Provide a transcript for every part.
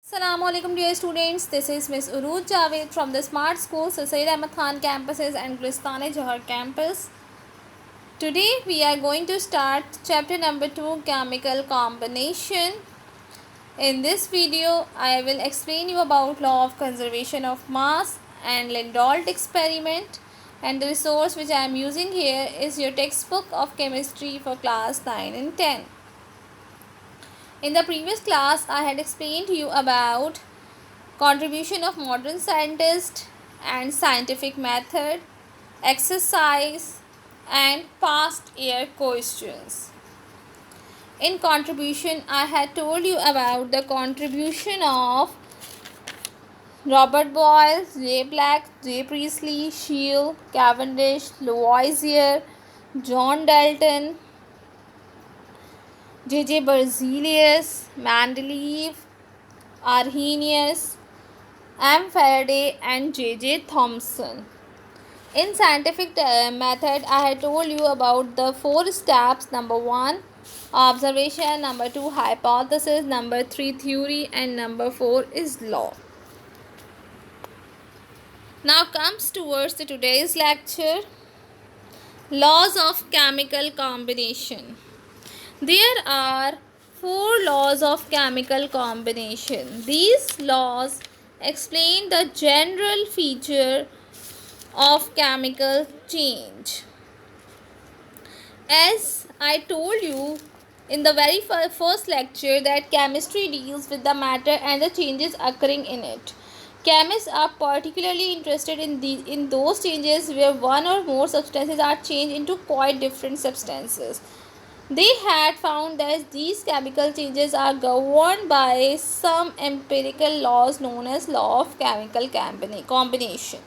Assalamualaikum dear students, this is Miss Uruj Javed from the Smart School Sayyid Ahmad Khan campuses and Gulistane Johar campus. Today we are going to start chapter number 2, chemical combination. In this video I will explain you about law of conservation of mass and Lindolt experiment, and the resource which I am using here is your textbook of chemistry for class 9 and 10. In the previous class I had explained to you about contribution of modern scientists and scientific method, exercise and past year questions. In contribution I had told you about the contribution of Robert Boyle, J. Black, J. Priestley, Scheele, Cavendish, Lavoisier, John Dalton, J. Berzelius, Mendeleev, Arrhenius, M. Faraday and J. Thomson. In scientific method, I had told you about the 4 steps. Number 1, observation. Number 2, hypothesis. Number 3, theory. And number 4 is law. Now comes towards the today's lecture. Laws of chemical combination. There are 4 laws of chemical combination. These laws explain the general feature of chemical change. As I told you in the very first lecture that chemistry deals with the matter and the changes occurring in it. Chemists are particularly interested in those changes where one or more substances are changed into quite different substances. They had found that these chemical changes are governed by some empirical laws known as law of chemical combination.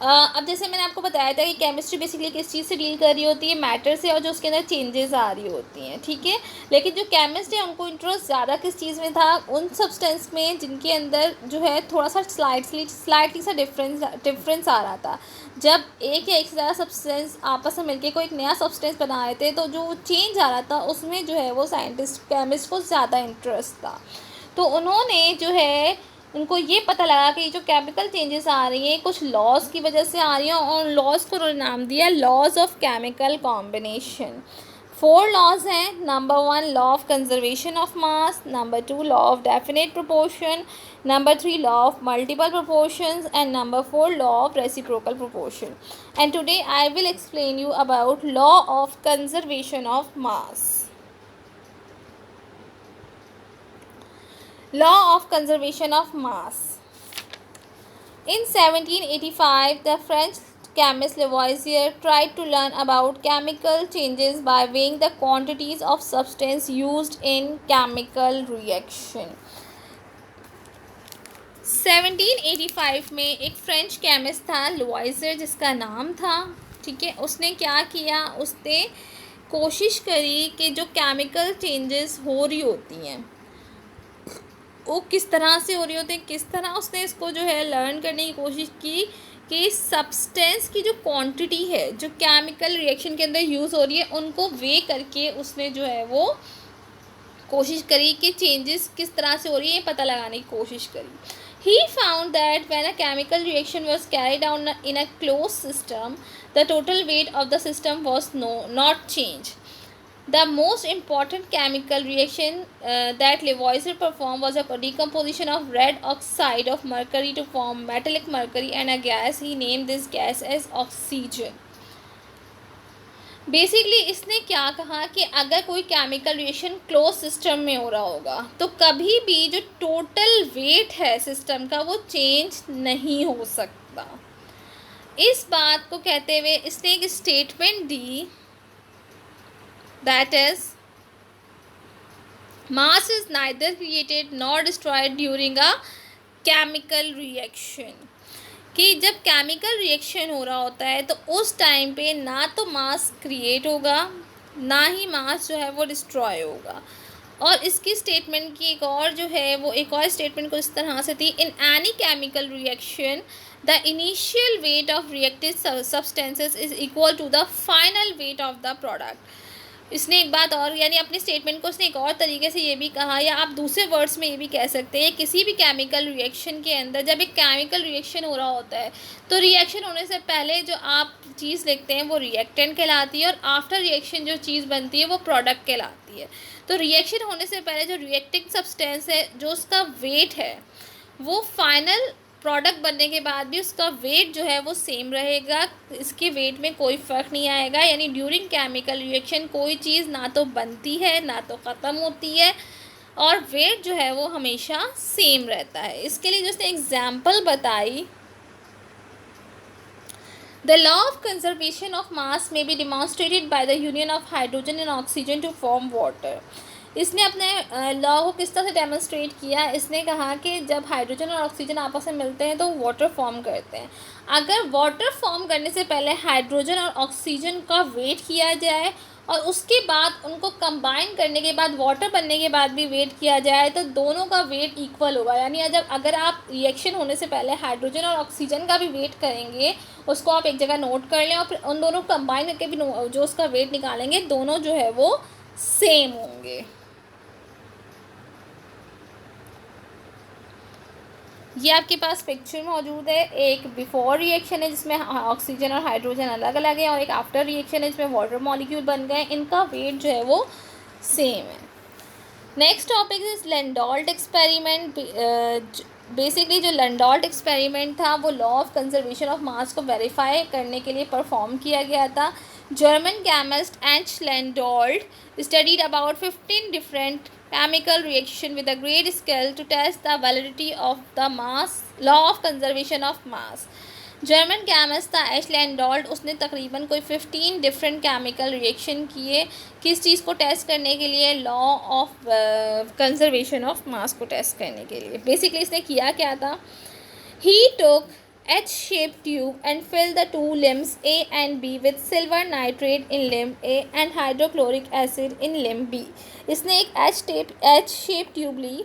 अब जैसे मैंने आपको बताया था कि chemistry basically किस चीज़ से deal कर रही होती है, मैटर से, और जो उसके अंदर चेंजेस आ रही होती हैं, ठीक है. लेकिन जो केमिस्ट है उनको इंटरेस्ट ज़्यादा किस चीज़ में था, उन सब्सटेंस में जिनके अंदर जो है थोड़ा सा स्लाइटली सा डिफरेंस आ रहा था. जब एक या एक से ज़्यादा सब्सटेंस आपस में मिलकर कोई एक नया सब्सटेंस बना रहे थे तो जो चेंज आ रहा था उसमें जो है वो केमिस्ट को ज़्यादा इंटरेस्ट था. तो उन्होंने जो है उनको ये पता लगा कि जो केमिकल चेंजेस आ रही हैं कुछ लॉज की वजह से आ रही हैं, और लॉज को उन्होंने नाम दिया laws of chemical combination. 4 laws हैं. Number 1, law of conservation of mass. Number 2, law of definite proportion. Number 3, law of multiple proportions. And number 4, law of reciprocal proportion. And today I will explain you about law of conservation of mass. Law of conservation of mass. In 1785, the French chemist Lavoisier tried to learn about chemical changes by weighing the quantities of substance used in chemical reaction. 1785 में एक French chemist था लुवाइजर जिसका नाम था, ठीक है. उसने क्या किया, उसने कोशिश करी कि जो केमिकल चेंजेस हो रही होती हैं वो किस तरह से हो रही होती है, किस तरह उसने इसको जो है लर्न करने की कोशिश की कि सब्सटेंस की जो क्वांटिटी है जो केमिकल रिएक्शन के अंदर यूज़ हो रही है उनको वे करके उसने जो है वो कोशिश करी कि चेंजेस किस तरह से हो रही है पता लगाने की कोशिश करी. He found that when a chemical reaction was carried out in a closed system, the total weight of the system was not changed. The most important chemical reaction that Lavoisier performed was a decomposition of red oxide of mercury to form metallic mercury and a gas. He named this gas as oxygen. Basically इसने क्या कहा कि अगर कोई chemical reaction close system में हो रहा होगा तो कभी भी जो टोटल वेट है सिस्टम का वो चेंज नहीं हो सकता. इस बात को कहते हुए इसने एक statement the, that is, mass is neither created nor destroyed during a chemical reaction. कि जब केमिकल रिएक्शन हो रहा होता है तो उस टाइम पे ना तो मास क्रिएट होगा ना ही मास जो है वो डिस्ट्रॉय होगा. और इसकी स्टेटमेंट की एक और जो है वो एक और स्टेटमेंट को इस तरह से थी, in any chemical reaction the initial weight of reactive substances is equal to the final weight of the product. इसने एक बात और, यानी अपने स्टेटमेंट को उसने एक और तरीके से ये भी कहा, या आप दूसरे वर्ड्स में ये भी कह सकते हैं, किसी भी केमिकल रिएक्शन के अंदर जब एक केमिकल रिएक्शन हो रहा होता है तो रिएक्शन होने से पहले जो आप चीज़ लिखते हैं वो रिएक्टेंट कहलाती है, और आफ्टर रिएक्शन जो चीज़ बनती है वो प्रोडक्ट कहलाती है। तो रिएक्शन होने से पहले जो रिएक्टिंग सब्सटेंस है, जो उसका वेट है, वो फाइनल प्रोडक्ट बनने के बाद भी उसका वेट जो है वो सेम रहेगा, इसके वेट में कोई फ़र्क नहीं आएगा। यानी ड्यूरिंग केमिकल रिएक्शन कोई चीज़ ना तो बनती है ना तो ख़त्म होती है, और वेट जो है वो हमेशा सेम रहता है। इसके लिए जो उसने एग्जाम्पल बताई, The law of conservation of mass may be demonstrated by the union of hydrogen and oxygen to form water. इसने अपने लॉ को किस तरह से डेमोन्स्ट्रेट किया, इसने कहा कि जब हाइड्रोजन और ऑक्सीजन आपस में मिलते हैं तो वाटर फॉर्म करते हैं। अगर वाटर फॉर्म करने से पहले हाइड्रोजन और ऑक्सीजन का वेट किया जाए और उसके बाद उनको कंबाइन करने के बाद वाटर बनने के बाद भी वेट किया जाए तो दोनों का वेट इक्वल होगा। यानी जब अगर आप रिएक्शन होने से पहले हाइड्रोजन और ऑक्सीजन का भी वेट करेंगे, उसको आप एक जगह नोट कर लें, और फिर उन दोनों को कंबाइन करके भी जो उसका वेट निकालेंगे, दोनों जो है वो सेम होंगे। ये आपके पास पिक्चर मौजूद है, एक बिफोर रिएक्शन है जिसमें ऑक्सीजन और हाइड्रोजन अलग अलग है, और एक आफ्टर रिएक्शन है जिसमें वाटर मॉलिक्यूल बन गए, इनका वेट जो है वो सेम है। Next topic is Landolt experiment. Basically जो लैंडोल्ट एक्सपेरिमेंट था वो law of conservation of mass को वेरीफाई करने के लिए परफॉर्म किया गया था। German chemist H Landolt studied about 15 different chemical reaction with a great scale to test the validity of the mass law of conservation of mass. German chemist था H लैंडोल्ट, उसने तकरीबन कोई 15 डिफरेंट केमिकल रिएक्शन किए किस चीज़ को test करने के लिए, law of conservation of mass को टेस्ट करने के लिए। बेसिकली इसने किया क्या था, ही टुक H-shaped tube and filled the two limbs A and B with silver nitrate in limb A and hydrochloric acid in limb B. इसने एक H-shaped ट्यूब ली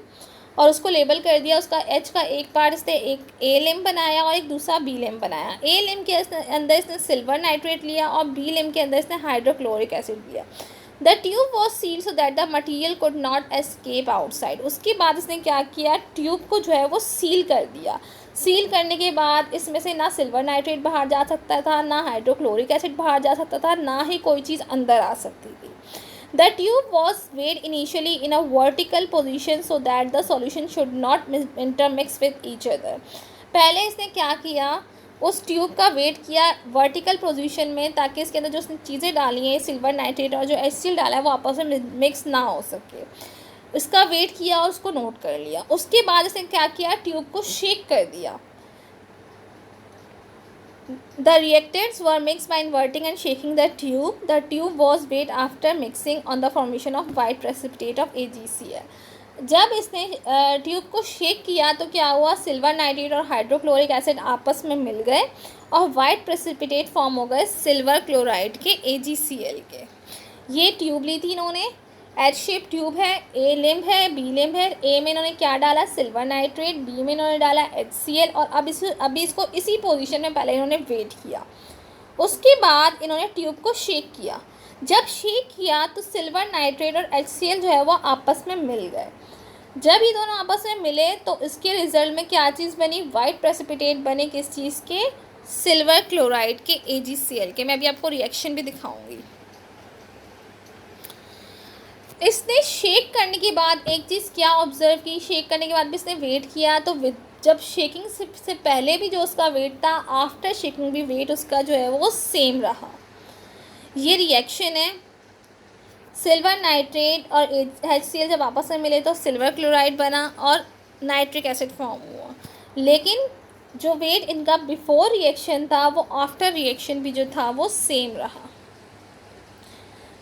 और उसको लेबल कर दिया। उसका H का एक पार्ट इसने एक A लिम्ब बनाया और एक दूसरा B लिम्ब बनाया। A लिम्ब के अंदर इसने सिल्वर नाइट्रेट लिया और B लिम्ब के अंदर इसने हाइड्रोक्लोरिक एसिड लिया। The tube was sealed so that the material could not escape outside. उसके बाद इसने क्या किया, ट्यूब को जो है वो सील कर दिया। सील करने के बाद इसमें से ना सिल्वर नाइट्रेट बाहर जा सकता था, ना हाइड्रोक्लोरिक एसिड बाहर जा सकता था, ना ही कोई चीज़ अंदर आ सकती थी। The tube was weighed initially in a vertical position so that the solution should not intermix with each other. पहले इसने क्या किया, उस ट्यूब का वेट किया वर्टिकल पोजीशन में, ताकि इसके अंदर जो उसने चीज़ें डाली हैं सिल्वर नाइट्रेट और जो HCl डाला है वो आपस में मिक्स ना हो सके। इसका वेट किया और उसको नोट कर लिया। उसके बाद इसने क्या किया, ट्यूब को शेक कर दिया। The reactants were mixed by inverting and shaking the tube. The tube was weighed after mixing on the formation of white precipitate of AgCl. जब इसने ट्यूब को शेक किया तो क्या हुआ, सिल्वर नाइट्रेट और हाइड्रोक्लोरिक एसिड आपस में मिल गए और वाइट प्रेसिपिटेट फॉर्म हो गए सिल्वर क्लोराइड के AgCl के। ये ट्यूब ली थी इन्होंने, एच शेप ट्यूब है, ए लिम्ब है, बी लिम्ब है। ए में इन्होंने क्या डाला, सिल्वर नाइट्रेट, बी में इन्होंने डाला HCl, और अभी इसको इसी पोजीशन में पहले इन्होंने वेट किया। उसके बाद इन्होंने ट्यूब को शेक किया। जब शेक किया तो सिल्वर नाइट्रेट और HCl जो है वो आपस में मिल गए। जब ये दोनों आपस में मिले तो इसके रिजल्ट में क्या चीज़ बनी, वाइट प्रेसिपिटेट बने, किस चीज़ के, सिल्वर क्लोराइड के AgCl के। मैं अभी आपको रिएक्शन भी दिखाऊंगी। इसने शेक करने के बाद एक चीज़ क्या ऑब्जर्व की, शेक करने के बाद भी इसने वेट किया, तो जब शेकिंग से पहले भी जो उसका वेट था, आफ्टर शेकिंग भी वेट उसका जो है वो सेम रहा। ये रिएक्शन है, सिल्वर नाइट्रेट और HCl जब आपस में मिले तो सिल्वर क्लोराइड बना और नाइट्रिक एसिड फॉर्म हुआ। लेकिन जो वेट इनका बिफोर रिएक्शन था वो आफ्टर रिएक्शन भी जो था वो सेम रहा।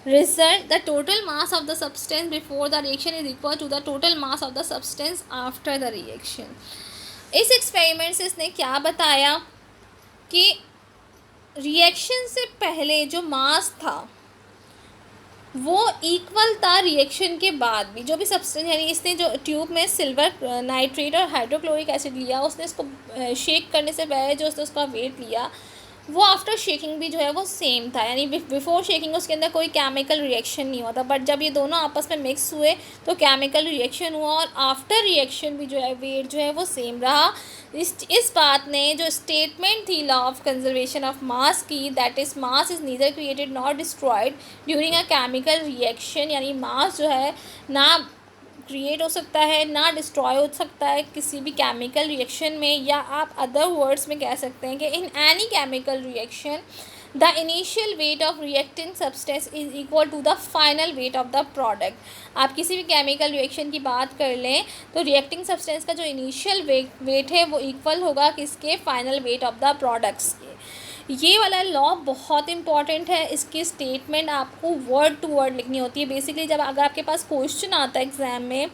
Result: the total mass of the substance before the reaction is equal to the total mass of the substance after the reaction. इस एक्सपेरिमेंट से इसने क्या बताया कि रिएक्शन से पहले जो मास था वो इक्वल था रिएक्शन के बाद भी। जो भी सब्सटेंस, यानी इसने जो ट्यूब में सिल्वर नाइट्रेट और हाइड्रोक्लोरिक एसिड लिया, उसने इसको शेक करने से पहले जो उसने उसका वेट लिया वो आफ्टर शेकिंग भी जो है वो सेम था, यानी बिफोर शेकिंग उसके अंदर कोई केमिकल रिएक्शन नहीं हुआ था, बट जब ये दोनों आपस में मिक्स हुए तो केमिकल रिएक्शन हुआ, और आफ्टर रिएक्शन भी जो है वेट जो है वो सेम रहा। इस बात ने जो स्टेटमेंट थी law of conservation of mass की, that is mass is neither created not destroyed during a chemical reaction, यानी मास जो है ना क्रिएट हो सकता है ना डिस्ट्रॉय हो सकता है किसी भी केमिकल रिएक्शन में, या आप अदर वर्ड्स में कह सकते हैं कि in any chemical reaction the initial weight of reacting substance is equal to the final weight of the product. आप किसी भी केमिकल रिएक्शन की बात कर लें तो रिएक्टिंग सब्सटेंस का जो इनिशियल वेट है वो इक्वल होगा किसके, final weight of the products के। ये वाला लॉ बहुत इंपॉर्टेंट है, इसकी स्टेटमेंट आपको वर्ड टू वर्ड लिखनी होती है। बेसिकली जब अगर आपके पास क्वेश्चन आता है एग्ज़ाम में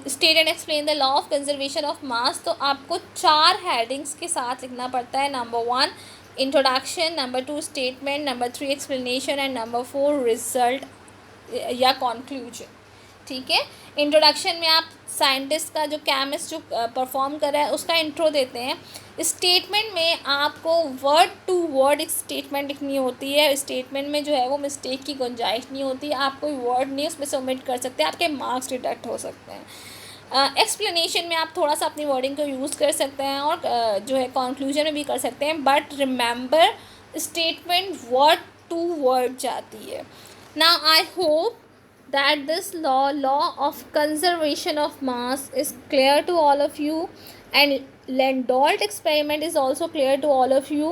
state and explain the law of conservation of मास, तो आपको 4 हेडिंग्स के साथ लिखना पड़ता है। Number 1 introduction, number 2 statement, number 3 explanation and number 4 result या कॉन्क्लूजन। ठीक है, इंट्रोडक्शन में आप साइंटिस्ट का जो केमिस्ट जो परफॉर्म कर रहा है उसका इंट्रो देते हैं। स्टेटमेंट में आपको वर्ड टू वर्ड एक स्टेटमेंट लिखनी होती है। स्टेटमेंट में जो है वो मिस्टेक की गुंजाइश नहीं होती, आप कोई वर्ड नहीं उसमें से ओमिट कर सकते, आपके मार्क्स डिडक्ट हो सकते हैं। एक्सप्लेनेशन में आप थोड़ा सा अपनी वर्डिंग को यूज़ कर सकते हैं और जो है कंक्लूजन में भी कर सकते हैं, but remember statement word to word जाती है। Now I hope that this law of conservation of mass is clear to all of you, and Landolt experiment is also clear to all of you।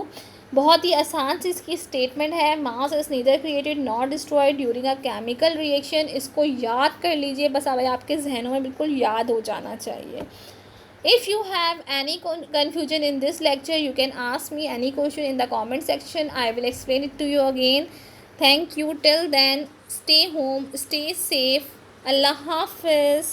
बहुत ही आसान सी इसकी statement है, मास is neither created not destroyed during a chemical reaction. इसको याद कर लीजिए, बस अब आपके जहनों में बिल्कुल याद हो जाना चाहिए। If you have any confusion in this lecture, you can ask me any question in the comment section. I will explain it to you again. Thank you. Till then, stay home, stay safe. Allah Hafiz.